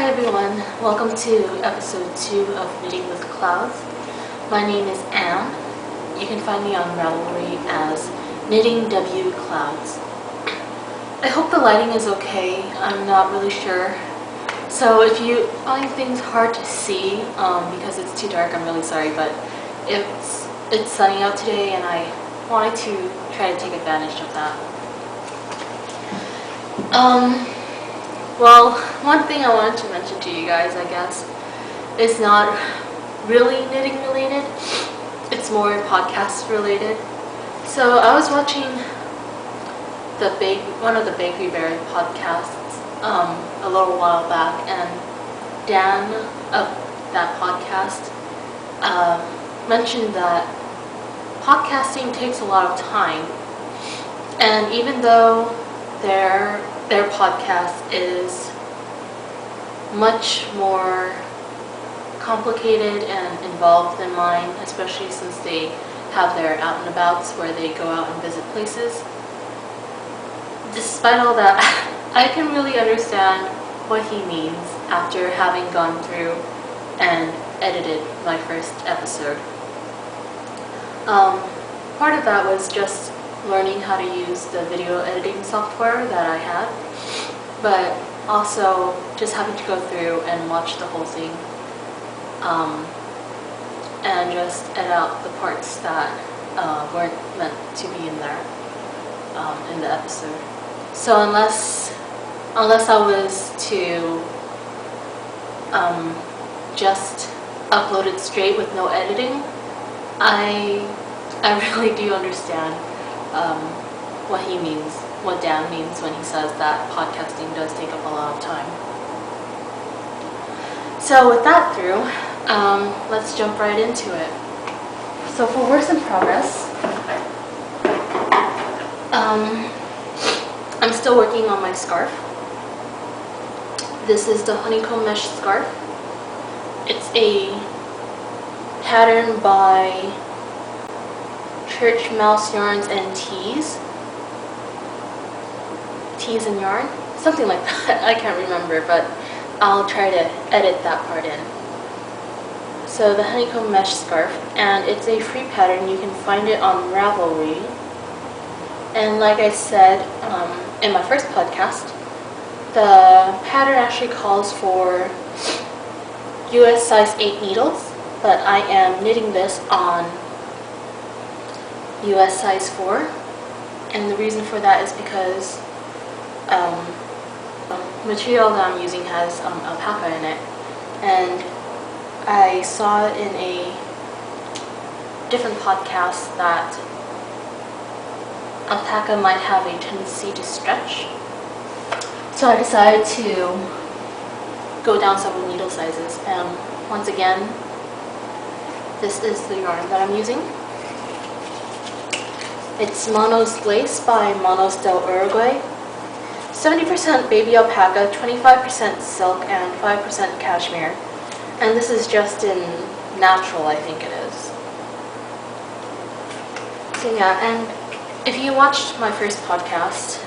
Hi everyone, welcome to episode 2 of Knitting with Clouds. My name is Anne. You can find me on Ravelry as knittingwclouds. I hope the lighting is okay. I'm not really sure. So if you find things hard to see because it's too dark, I'm really sorry, but it's sunny out today and I wanted to try to take advantage of that. Well, one thing I wanted to mention to you guys, I guess, is not really knitting related. It's more podcast related. So I was watching one of the Bakery Bear podcasts a little while back, and Dan of that podcast mentioned that podcasting takes a lot of time, and even though their podcast is much more complicated and involved than mine, especially since they have their out and abouts where they go out and visit places. Despite all that, I can really understand what he means after having gone through and edited my first episode. Part of that was just learning how to use the video editing software that I had, but also just having to go through and watch the whole thing and just edit out the parts that weren't meant to be in there in the episode. So unless I was to just upload it straight with no editing, I really do understand what he means, what Dan means when he says that podcasting does take up a lot of time. So with that through, let's jump right into it. So for works in progress, I'm still working on my scarf. This is the honeycomb mesh scarf. It's a pattern by Church Mouse Yarns and Tees and Yarn, something like that. I can't remember, but I'll try to edit that part in. So the honeycomb mesh scarf, and it's a free pattern. You can find it on Ravelry. And like I said in my first podcast, the pattern actually calls for US size 8 needles, but I am knitting this on US size 4, and the reason for that is because material that I'm using has alpaca in it, and I saw in a different podcast that alpaca might have a tendency to stretch, so I decided to go down several needle sizes. And once again, this is the yarn that I'm using. It's Manos Lace by Manos del Uruguay. 70% baby alpaca, 25% silk, and 5% cashmere. And this is just in natural, I think it is. So yeah, and if you watched my first podcast,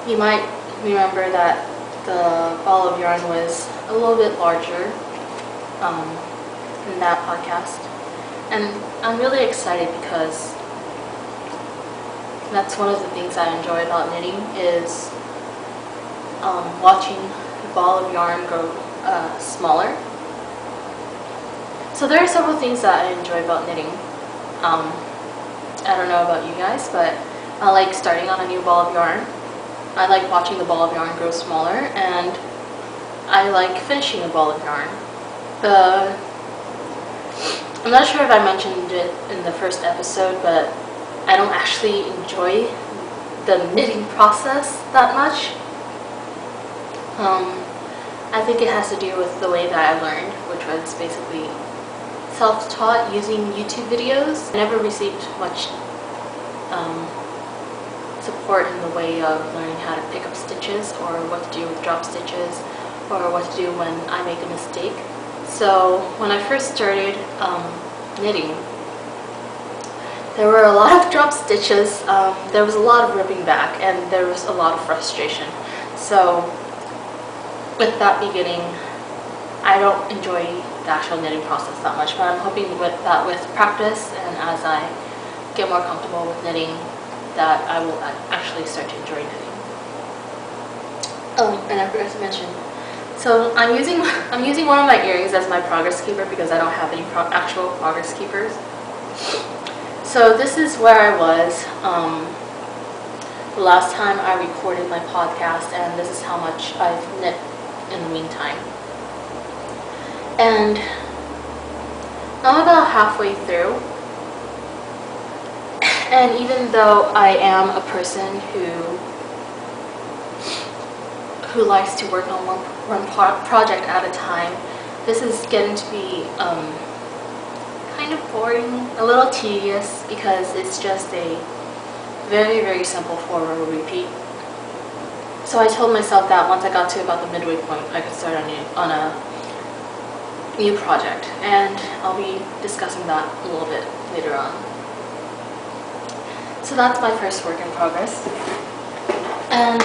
you might remember that the ball of yarn was a little bit larger in that podcast. And I'm really excited because that's one of the things I enjoy about knitting, is watching the ball of yarn grow smaller. So there are several things that I enjoy about knitting. I don't know about you guys, but I like starting on a new ball of yarn. I like watching the ball of yarn grow smaller, and I like finishing a ball of yarn. I'm not sure if I mentioned it in the first episode, but I don't actually enjoy the knitting process that much. I think it has to do with the way that I learned, which was basically self-taught using YouTube videos. I never received much support in the way of learning how to pick up stitches, or what to do with drop stitches, or what to do when I make a mistake. So when I first started knitting, there were a lot of drop stitches, there was a lot of ripping back, and there was a lot of frustration. So with that beginning, I don't enjoy the actual knitting process that much, but I'm hoping with practice and as I get more comfortable with knitting, that I will actually start to enjoy knitting. Oh, and I forgot to mention. So I'm using one of my earrings as my progress keeper because I don't have any actual progress keepers. So this is where I was the last time I recorded my podcast, and this is how much I've knit in the meantime. And I'm about halfway through, and even though I am a person who likes to work on one project at a time, this is getting to be kind of boring, a little tedious, because it's just a very, very simple 4-row repeat. So I told myself that once I got to about the midway point, I could start on a new project, and I'll be discussing that a little bit later on. So that's my first work in progress. And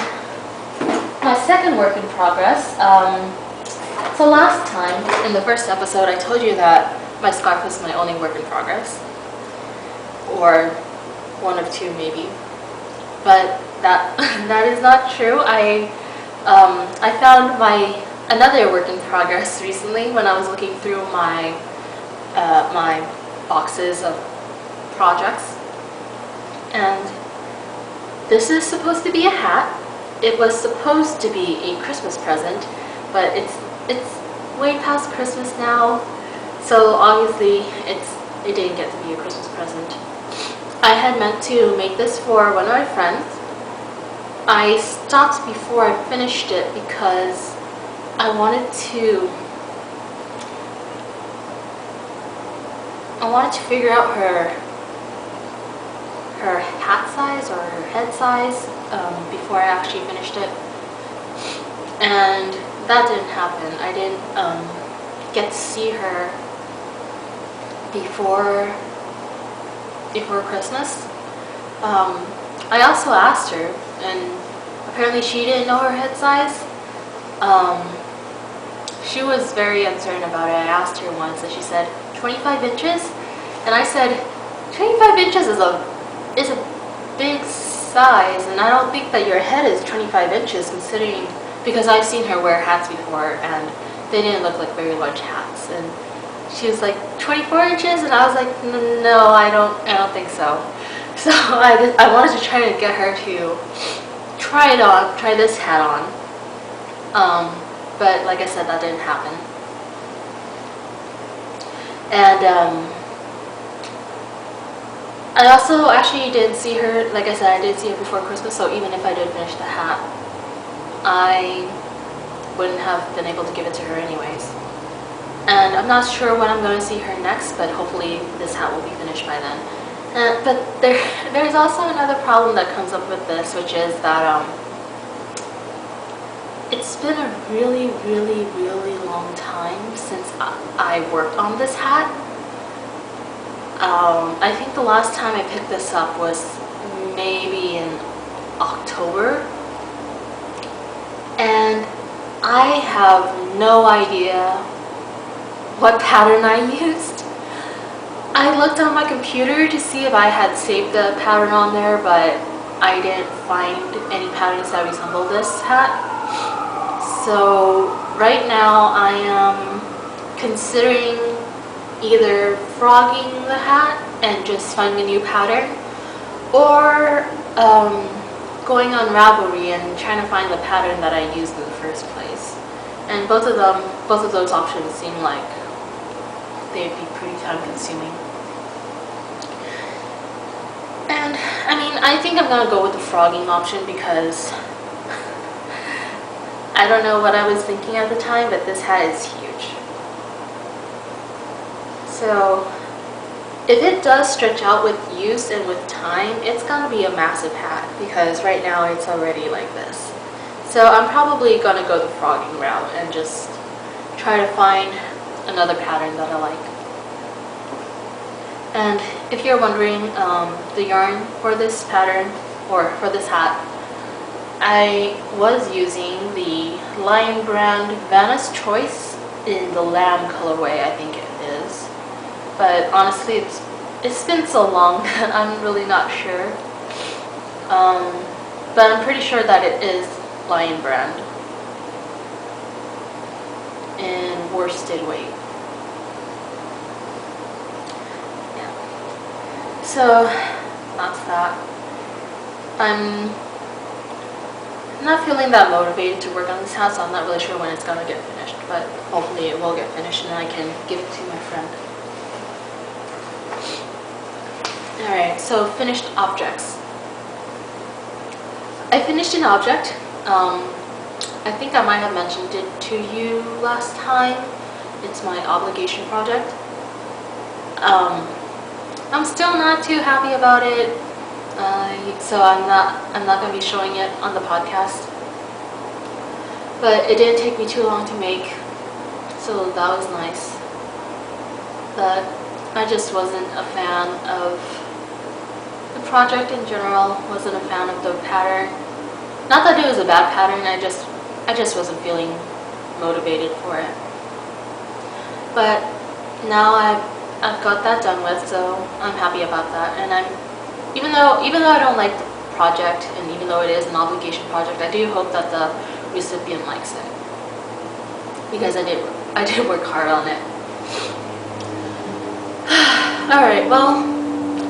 my second work in progress, so last time, in the first episode, I told you that my scarf was my only work in progress, or one of two maybe, but that is not true. I found another work in progress recently when I was looking through my my boxes of projects, and this is supposed to be a hat. It was supposed to be a Christmas present, but it's way past Christmas now, so obviously it didn't get to be a Christmas present. I had meant to make this for one of my friends. I stopped before I finished it because I wanted to figure out her hat size or her head size before I actually finished it, and that didn't happen. I didn't get to see her before Christmas. I also asked her, and apparently she didn't know her head size. She was very uncertain about it. I asked her once, and she said 25 inches, and I said 25 inches is a big size, and I don't think that your head is 25 inches considering, because I've seen her wear hats before and they didn't look like very large hats, and she was like 24 inches, and I was like, no, I don't think so. So I wanted to try to get her to try this hat on, but like I said, that didn't happen. And I also actually didn't see her, like I said, I didn't see her before Christmas, so even if I did finish the hat, I wouldn't have been able to give it to her anyways. And I'm not sure when I'm going to see her next, but hopefully this hat will be finished by then. But there's also another problem that comes up with this, which is that it's been a really, really, really long time since I worked on this hat. I think the last time I picked this up was maybe in October, and I have no idea what pattern I used. I looked on my computer to see if I had saved the pattern on there, but I didn't find any patterns that resemble this hat. So right now I am considering either frogging the hat and just finding a new pattern, or going on Ravelry and trying to find the pattern that I used in the first place. And both of those options seem like they'd be pretty time consuming. And I mean, I think I'm gonna go with the frogging option because I don't know what I was thinking at the time, but this hat is huge. So if it does stretch out with use and with time, it's gonna be a massive hat, because right now it's already like this. So I'm probably gonna go the frogging route and just try to find another pattern that I like. And if you're wondering, the yarn for this pattern, or for this hat, I was using the Lion brand Vanna's Choice in the lamb colorway, I think it is. But honestly, it's been so long that I'm really not sure. But I'm pretty sure that it is Lion brand in worsted weight. Yeah. So that's that. I'm not feeling that motivated to work on this house, so I'm not really sure when it's gonna get finished, but hopefully it will get finished and I can give it to my friend. Alright, so finished objects. I finished an object. I think I might have mentioned it to you last time. It's my obligation project. I'm still not too happy about it, so I'm not going to be showing it on the podcast. But it didn't take me too long to make, so that was nice. But I just wasn't a fan of the project in general. Wasn't a fan of the pattern. Not that it was a bad pattern. I just wasn't feeling motivated for it. But now I've got that done with, so I'm happy about that. And even though I don't like the project, and even though it is an obligation project, I do hope that the recipient likes it, because I did work hard on it. Alright, well,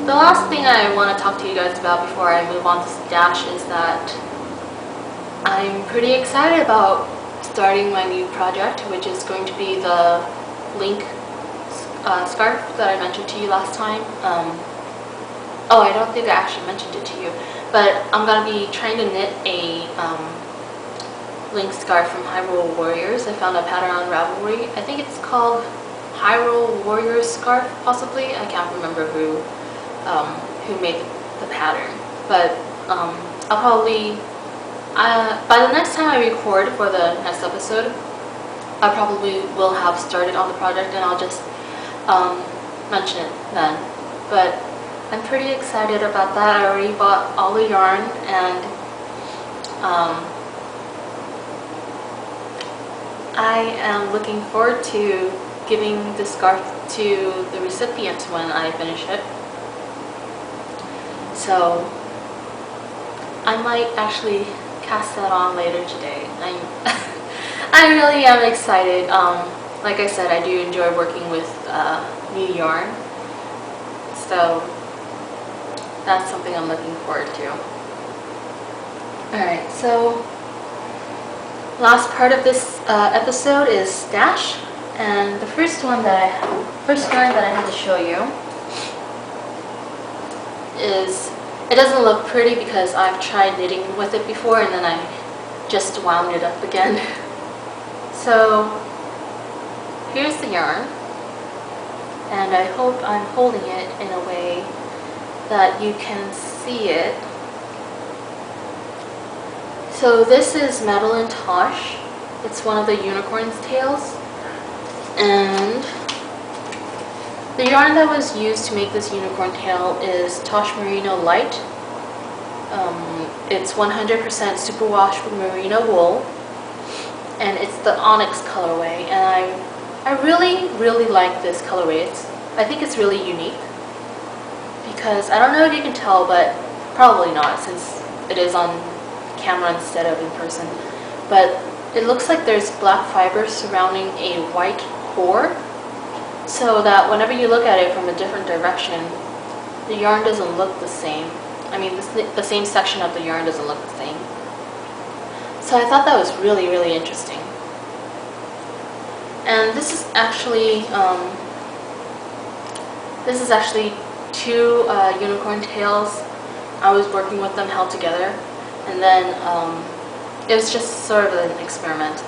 the last thing I want to talk to you guys about before I move on to Stash is that I'm pretty excited about starting my new project, which is going to be the link scarf that I mentioned to you last time. Oh, I don't think I actually mentioned it to you, but I'm going to be trying to knit a link scarf from Hyrule Warriors. I found a pattern on Ravelry. I think it's called Hyrule Warriors scarf, possibly. I can't remember who made the pattern, but I'll probably by the next time I record for the next episode, I probably will have started on the project, and I'll just mention it then. But I'm pretty excited about that. I already bought all the yarn, and I am looking forward to giving the scarf to the recipient when I finish it. So I might actually cast that on later today. I really am excited. Like I said, I do enjoy working with new yarn, so that's something I'm looking forward to. Alright, so last part of this episode is Stash, and the first yarn that I had to show you is, it doesn't look pretty because I've tried knitting with it before and then I just wound it up again. So here's the yarn, and I hope I'm holding it in a way that you can see it. So this is Madeline Tosh. It's one of the unicorn's tails, and the yarn that was used to make this unicorn tail is Tosh Merino Light. It's 100% superwash merino wool, and it's the Onyx colorway, and I really like this colorway. I think it's really unique, because I don't know if you can tell, but probably not since it is on camera instead of in person, but it looks like there's black fibers surrounding a white core, so that whenever you look at it from a different direction, the yarn doesn't look the same. I mean, the same section of the yarn doesn't look the same. So I thought that was really interesting. And this is actually two unicorn tails. I was working with them held together, and then it was just sort of an experiment.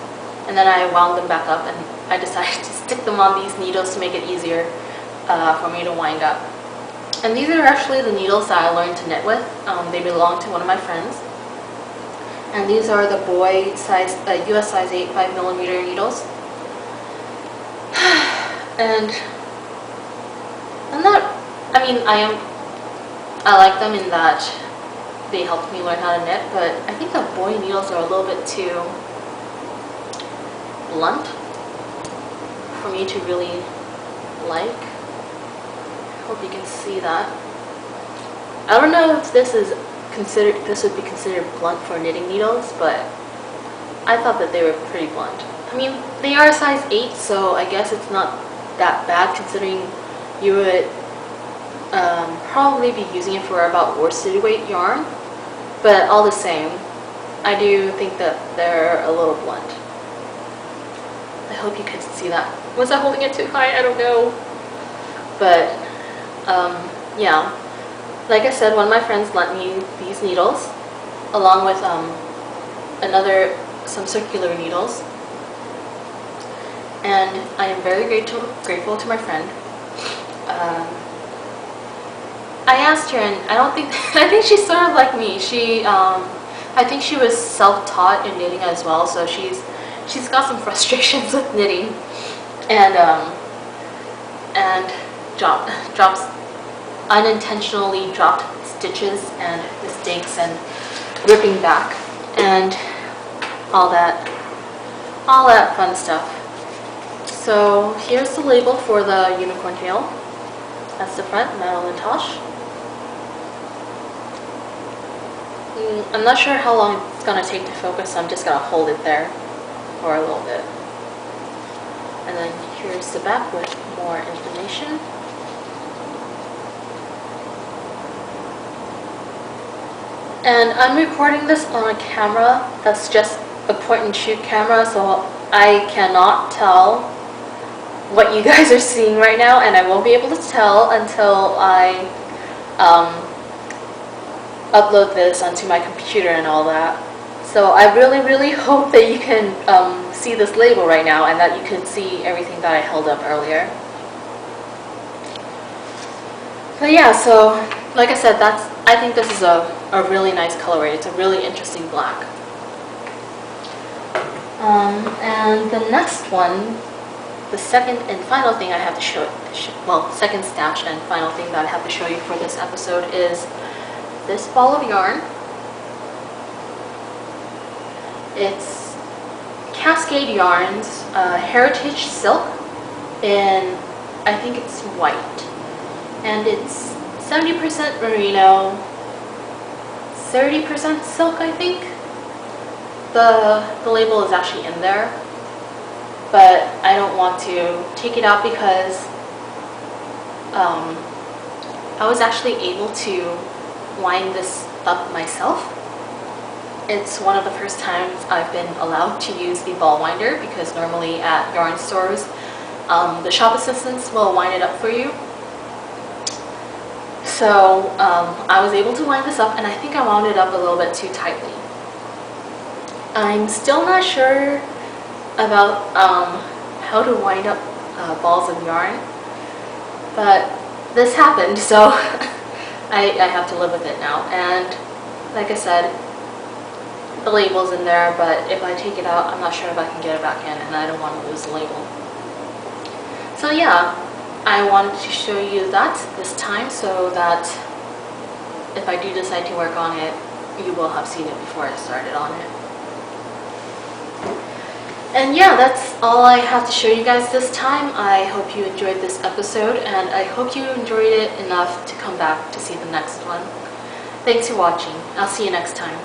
And then I wound them back up, and I decided to stick them on these needles to make it easier for me to wind up. And these are actually the needles that I learned to knit with. They belong to one of my friends. And these are the boy size, US size 8 5mm needles. And I like them in that they helped me learn how to knit, but I think the boy needles are a little bit too blunt for me to really like. Hope you can see that. I don't know if this would be considered blunt for knitting needles, but I thought that they were pretty blunt. I mean, they are size 8, so I guess it's not that bad considering you would probably be using it for about worsted weight yarn. But all the same, I do think that they're a little blunt. I hope you could see that. Was I holding it too high? I don't know. But yeah, like I said, one of my friends lent me these needles along with some circular needles, and I am very grateful to my friend. I asked her, and I think she's sort of like me. I think she was self-taught in knitting as well, so she's got some frustrations with knitting, and unintentionally dropped stitches and mistakes and ripping back and all that fun stuff. So here's the label for the unicorn tail. That's the front, Madeline Tosh. I'm not sure how long it's gonna take to focus, so I'm just gonna hold it there for a little bit. And then here's the back with more information. And I'm recording this on a camera that's just a point and shoot camera, so I cannot tell what you guys are seeing right now, and I won't be able to tell until I upload this onto my computer and all that. So I really hope that you can see this label right now and that you can see everything that I held up earlier. But yeah, so like I said, I think this is a really nice colorway. It's a really interesting black. And the next one, the second and final thing I have to show, second stash and final thing that I have to show you for this episode is this ball of yarn. It's Cascade Yarns Heritage Silk in, I think it's white, and it's 70% merino, 30% silk, I think. The label is actually in there, but I don't want to take it out because I was actually able to wind this up myself. It's one of the first times I've been allowed to use the ball winder, because normally at yarn stores the shop assistants will wind it up for you. So I was able to wind this up, and I think I wound it up a little bit too tightly. I'm still not sure about how to wind up balls of yarn, but this happened, so I have to live with it now. And like I said, the label's in there, but if I take it out, I'm not sure if I can get it back in, and I don't want to lose the label. So yeah, I wanted to show you that this time so that if I do decide to work on it, you will have seen it before I started on it. And yeah, that's all I have to show you guys this time. I hope you enjoyed this episode, and I hope you enjoyed it enough to come back to see the next one. Thanks for watching. I'll see you next time.